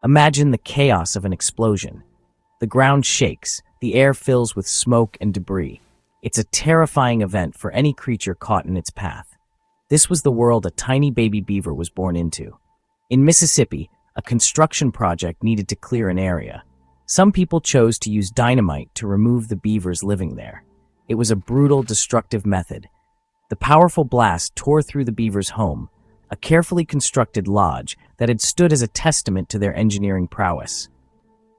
Imagine the chaos of an explosion. The ground shakes, the air fills with smoke and debris. It's a terrifying event for any creature caught in its path. This was the world a tiny baby beaver was born into. In Mississippi, a construction project needed to clear an area. Some people chose to use dynamite to remove the beavers living there. It was a brutal, destructive method. The powerful blast tore through the beavers' home, a carefully constructed lodge that had stood as a testament to their engineering prowess.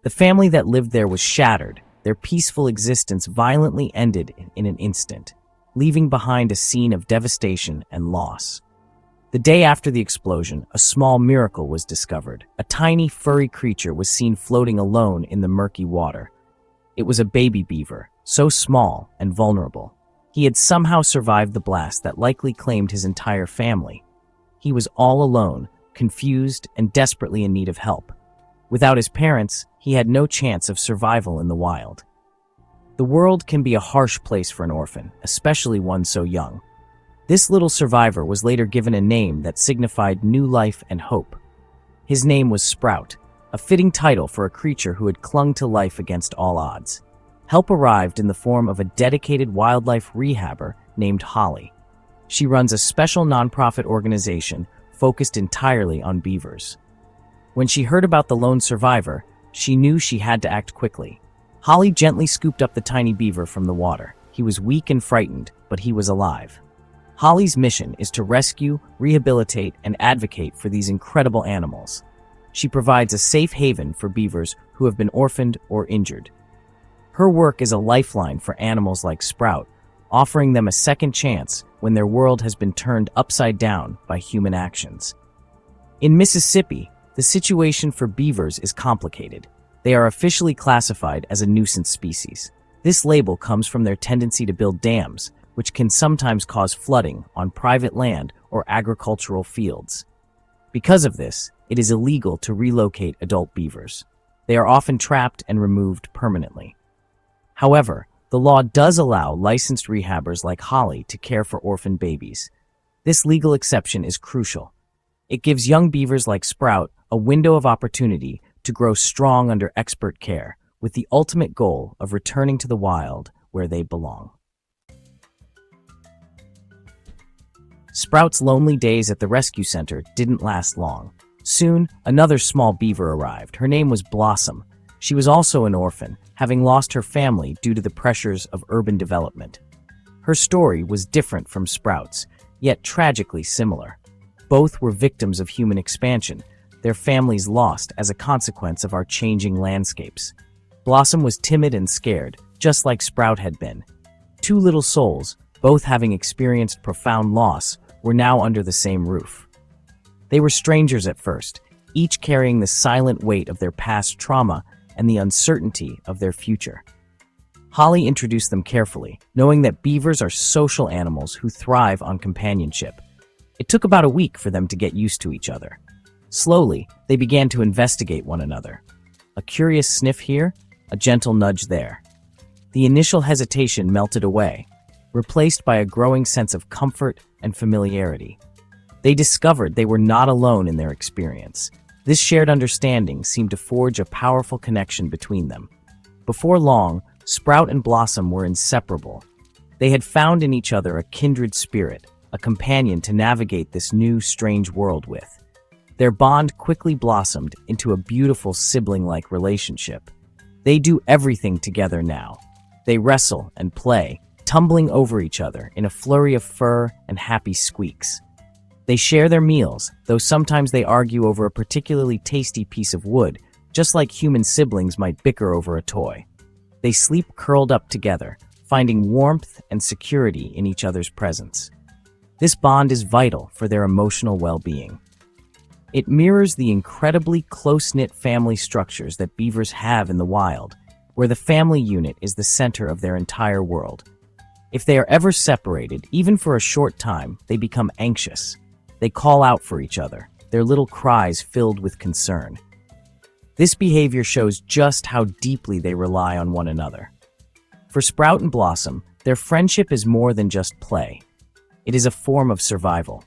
The family that lived there was shattered, their peaceful existence violently ended in an instant, leaving behind a scene of devastation and loss. The day after the explosion, a small miracle was discovered. A tiny, furry creature was seen floating alone in the murky water. It was a baby beaver, so small and vulnerable. He had somehow survived the blast that likely claimed his entire family. He was all alone, confused, and desperately in need of help. Without his parents, he had no chance of survival in the wild. The world can be a harsh place for an orphan, especially one so young. This little survivor was later given a name that signified new life and hope. His name was Sprout, a fitting title for a creature who had clung to life against all odds. Help arrived in the form of a dedicated wildlife rehabber named Holly. She runs a special nonprofit organization focused entirely on beavers. When she heard about the lone survivor, she knew she had to act quickly. Holly gently scooped up the tiny beaver from the water. He was weak and frightened, but he was alive. Holly's mission is to rescue, rehabilitate, and advocate for these incredible animals. She provides a safe haven for beavers who have been orphaned or injured. Her work is a lifeline for animals like Sprout, offering them a second chance when their world has been turned upside down by human actions. In Mississippi, the situation for beavers is complicated. They are officially classified as a nuisance species. This label comes from their tendency to build dams, which can sometimes cause flooding on private land or agricultural fields. Because of this, it is illegal to relocate adult beavers. They are often trapped and removed permanently. However, the law does allow licensed rehabbers like Holly to care for orphan babies. This legal exception is crucial. It gives young beavers like Sprout a window of opportunity to grow strong under expert care, with the ultimate goal of returning to the wild where they belong. Sprout's lonely days at the rescue center didn't last long. Soon, another small beaver arrived. Her name was Blossom. She was also an orphan, having lost her family due to the pressures of urban development. Her story was different from Sprout's, yet tragically similar. Both were victims of human expansion, their families lost as a consequence of our changing landscapes. Blossom was timid and scared, just like Sprout had been. Two little souls, both having experienced profound loss, were now under the same roof. They were strangers at first, each carrying the silent weight of their past trauma and the uncertainty of their future. Holly introduced them carefully, knowing that beavers are social animals who thrive on companionship. It took about a week for them to get used to each other. Slowly, they began to investigate one another. A curious sniff here, a gentle nudge there. The initial hesitation melted away, replaced by a growing sense of comfort and familiarity. They discovered they were not alone in their experience. This shared understanding seemed to forge a powerful connection between them. Before long, Sprout and Blossom were inseparable. They had found in each other a kindred spirit, a companion to navigate this new, strange world with. Their bond quickly blossomed into a beautiful sibling-like relationship. They do everything together now. They wrestle and play, tumbling over each other in a flurry of fur and happy squeaks. They share their meals, though sometimes they argue over a particularly tasty piece of wood, just like human siblings might bicker over a toy. They sleep curled up together, finding warmth and security in each other's presence. This bond is vital for their emotional well-being. It mirrors the incredibly close-knit family structures that beavers have in the wild, where the family unit is the center of their entire world. If they are ever separated, even for a short time, they become anxious. They call out for each other, their little cries filled with concern. This behavior shows just how deeply they rely on one another. For Sprout and Blossom, their friendship is more than just play. It is a form of survival.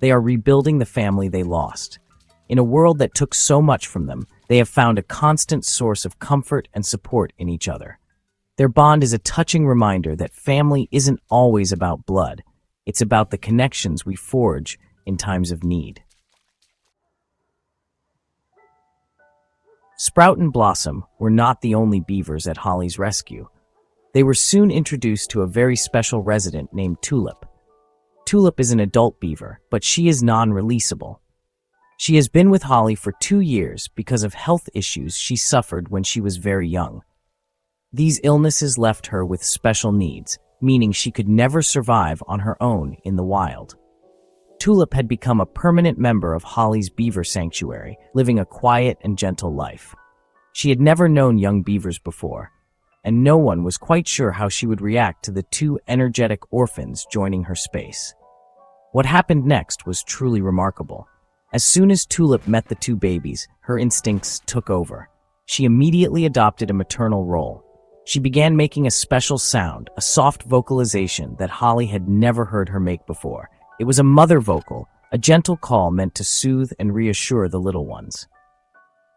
They are rebuilding the family they lost. In a world that took so much from them, they have found a constant source of comfort and support in each other. Their bond is a touching reminder that family isn't always about blood. It's about the connections we forge in times of need. Sprout and Blossom were not the only beavers at Holly's rescue. They were soon introduced to a very special resident named Tulip. Tulip is an adult beaver, but she is non-releasable. She has been with Holly for 2 years because of health issues she suffered when she was very young. These illnesses left her with special needs, meaning she could never survive on her own in the wild. Tulip had become a permanent member of Holly's beaver sanctuary, living a quiet and gentle life. She had never known young beavers before, and no one was quite sure how she would react to the 2 energetic orphans joining her space. What happened next was truly remarkable. As soon as Tulip met the 2 babies, her instincts took over. She immediately adopted a maternal role. She began making a special sound, a soft vocalization that Holly had never heard her make before. It was a mother vocal, a gentle call meant to soothe and reassure the little ones.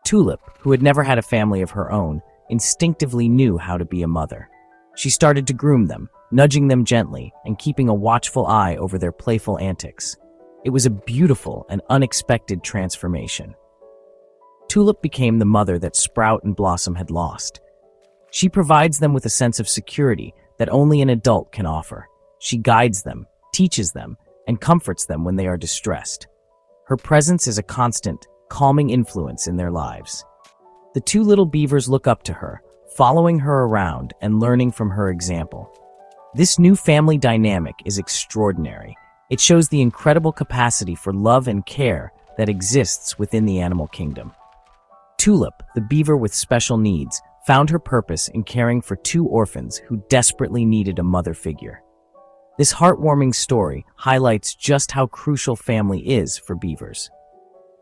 Tulip, who had never had a family of her own, instinctively knew how to be a mother. She started to groom them, nudging them gently and keeping a watchful eye over their playful antics. It was a beautiful and unexpected transformation. Tulip became the mother that Sprout and Blossom had lost. She provides them with a sense of security that only an adult can offer. She guides them, teaches them, and comforts them when they are distressed. Her presence is a constant, calming influence in their lives. The 2 little beavers look up to her, following her around and learning from her example. This new family dynamic is extraordinary. It shows the incredible capacity for love and care that exists within the animal kingdom. Tulip, the beaver with special needs, found her purpose in caring for 2 orphans who desperately needed a mother figure. This heartwarming story highlights just how crucial family is for beavers.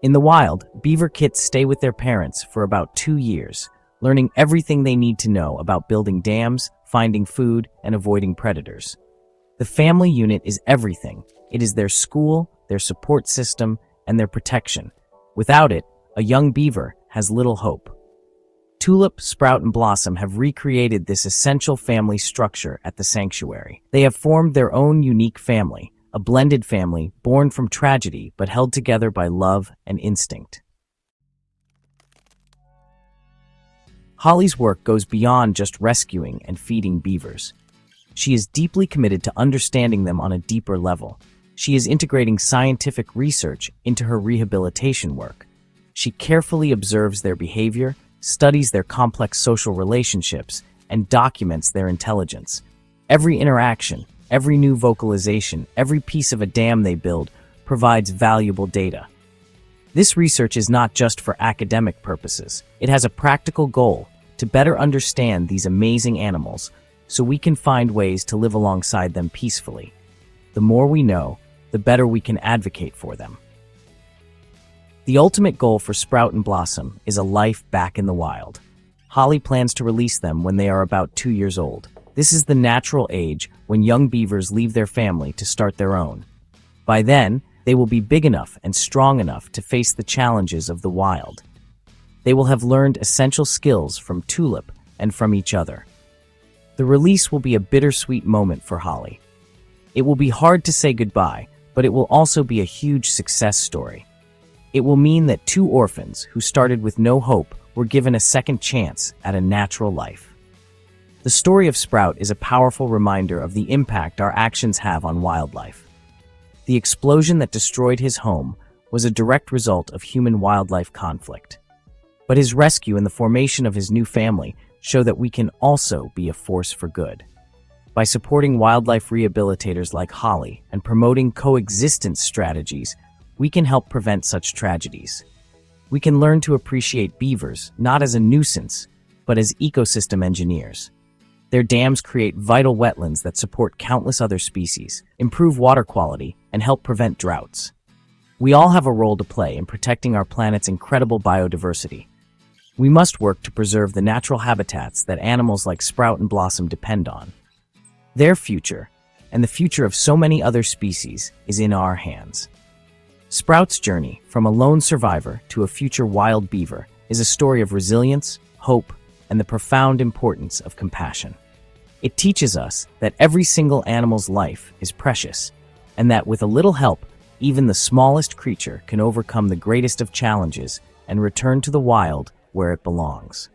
In the wild, beaver kits stay with their parents for about 2 years, learning everything they need to know about building dams, finding food, and avoiding predators. The family unit is everything. It is their school, their support system, and their protection. Without it, a young beaver has little hope. Tulip, Sprout, and Blossom have recreated this essential family structure at the sanctuary. They have formed their own unique family, a blended family born from tragedy but held together by love and instinct. Holly's work goes beyond just rescuing and feeding beavers. She is deeply committed to understanding them on a deeper level. She is integrating scientific research into her rehabilitation work. She carefully observes their behavior, studies their complex social relationships, and documents their intelligence. Every interaction, every new vocalization, every piece of a dam they build provides valuable data. This research is not just for academic purposes. It has a practical goal to better understand these amazing animals so we can find ways to live alongside them peacefully. The more we know, the better we can advocate for them. The ultimate goal for Sprout and Blossom is a life back in the wild. Holly plans to release them when they are about 2 years old. This is the natural age when young beavers leave their family to start their own. By then, they will be big enough and strong enough to face the challenges of the wild. They will have learned essential skills from Tulip and from each other. The release will be a bittersweet moment for Holly. It will be hard to say goodbye, but it will also be a huge success story. It will mean that 2 orphans who started with no hope were given a second chance at a natural life. The story of Sprout is a powerful reminder of the impact our actions have on wildlife. The explosion that destroyed his home was a direct result of human-wildlife conflict. But his rescue and the formation of his new family show that we can also be a force for good. By supporting wildlife rehabilitators like Holly and promoting coexistence strategies, we can help prevent such tragedies. We can learn to appreciate beavers not as a nuisance, but as ecosystem engineers. Their dams create vital wetlands that support countless other species, improve water quality, and help prevent droughts. We all have a role to play in protecting our planet's incredible biodiversity. We must work to preserve the natural habitats that animals like Sprout and Blossom depend on. Their future, and the future of so many other species, is in our hands. Sprout's journey from a lone survivor to a future wild beaver is a story of resilience, hope, and the profound importance of compassion. It teaches us that every single animal's life is precious, and that with a little help, even the smallest creature can overcome the greatest of challenges and return to the wild where it belongs.